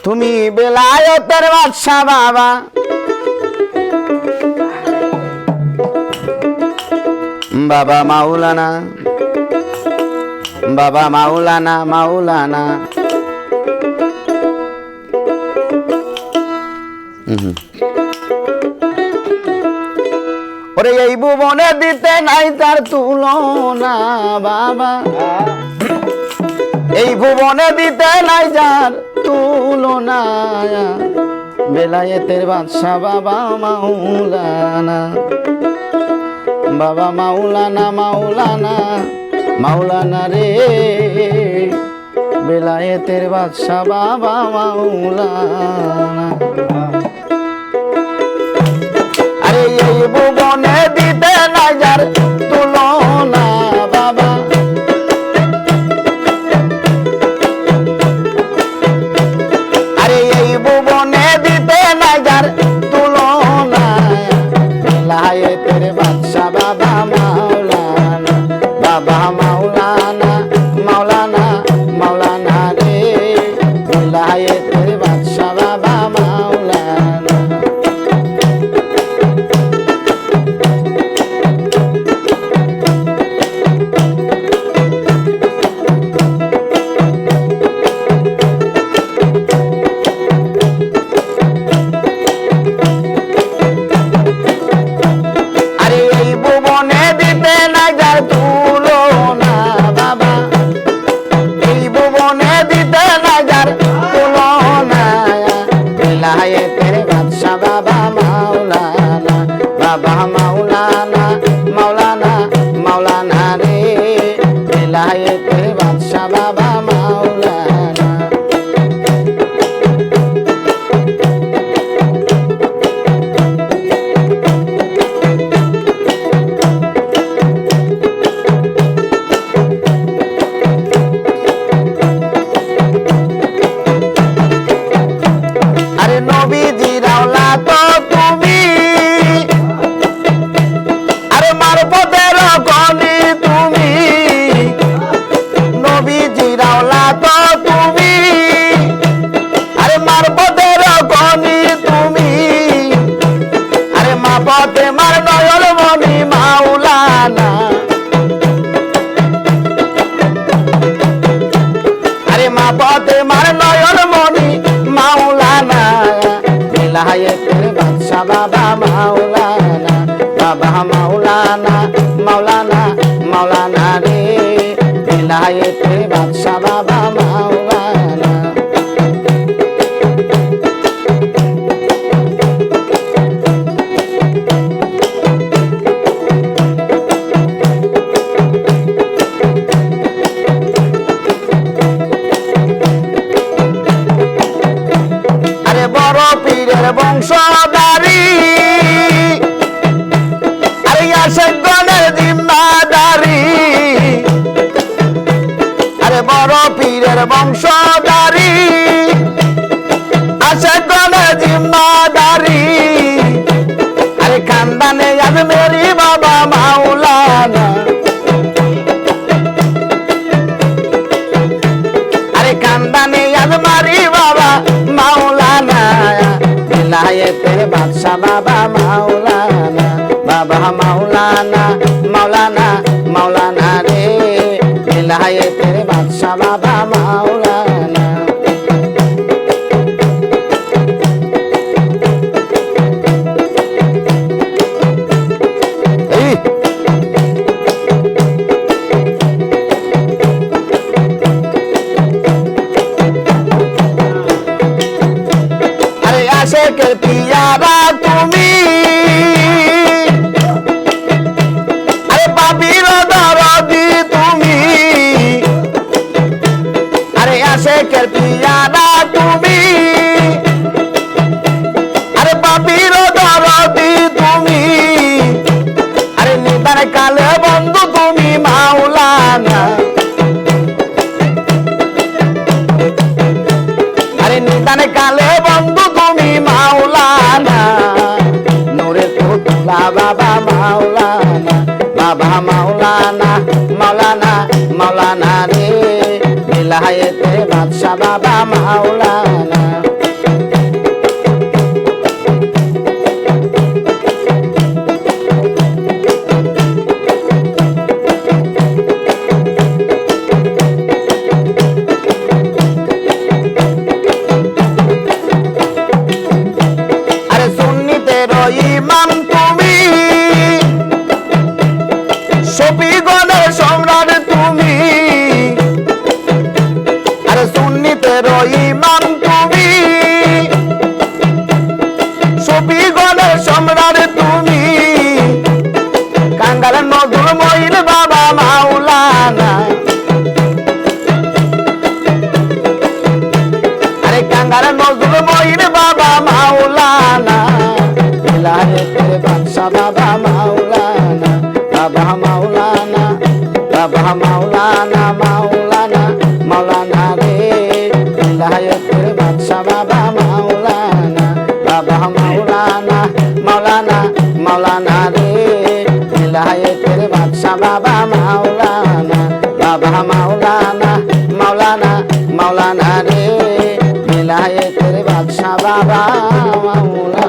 তুমি বেলায়েতের বাদশা বাবা, বাবা মাওলানা, বাবা মাওলানা, মাওলানা। ওরে এই ভুবনে দিতে নাই তার তুলনা বাবা, এই ভুবনে দিতে নাই যার তুলনা, বেলায়েতের বাদশা বাবা মাওলানা, বাবা মাওলানা, মাওলানা, মাওলানা রে, বেলায়েতের বাদশা বাবা মাওলানা। আরে এই ভুবনে দিতে নাই যার তুলনা বাবা, আরে এই ভুবনে দিতে নাই যার তুলনা, বেলায়েতের বাদশা বাবা মাওলানা, বাবা মাওলানা, মাওলানা, মাওলানা রে, বেলায়েতের বাদশা বাবা মাওলানা। বাবা মাওলানা, মাওলানা, মাওলানা রে, বেলায়েতের বাদশা বাবা মাওলানা। আরে নবীজির আওলাদ তুমি, মারফতের গনি তুমি, নবীজির আওলাদ তুমি, আরে মারফতের গনি তুমি, আরে মা পথে মার নয়ন মনি মাওলানা, আরে মা পথে মার নয়ন মনি মাওলানা, বেলায়েতের বাদশা বাবা মাওলানা, বাবা মাওলানা, মাওলানা, মাওলানা রে, বেলায়েতের বাদশা বাবা মাওলানা। আরে বড় পীরের বংশধারী, আশেকগণের জিম্মাদারি, আরে বড় পীরের বংশধারী, আশেকগণের জিম্মাদারি, আরে খানদানে আজমেরি বাবা মাওলানা, আরে খানদানে আজমারি বাবা মাওলানা, বেলায়েতের বাদশা বাবা মাওলানা, বাবা মাওলানা, মাওলানা, মাওলানা রে, বেলায়েতের বাদশা বাবা মাওলানা। আরে আশেকের পিয়ারা তুমি, আশেকের পিয়ারা তুমি, আরে পাপির দরদি তুমি, আরে নিদান কালে বন্ধু তুমি মাওলানা, আরে নিদান কালে বন্ধু তুমি মাওলানা, নূরে পুতলা বাবা মাওলানা, বাবা মাওলানা, মাওলানা, মাওলানা রে, বেলায়েতের বাদশা বাবা মাওলানা। আরে নজরুল মঈন বাবা মাওলানা বিলায়েতের বাদশা বাবা মাওলানা বাবা মাওলানা বাবা মাওলানা মাওলানা মাওলানা রে বিলায়েতের বাদশা বাবা মাওলানা বাবা মাওলানা মাওলানা মাওলানা রে বিলায়েতের বাদশা বাবা মাওলানা বাবা মাওলানা মাওলানা মাওলানা রে বিলায়েতের বাদশা বাবা মাওলানা।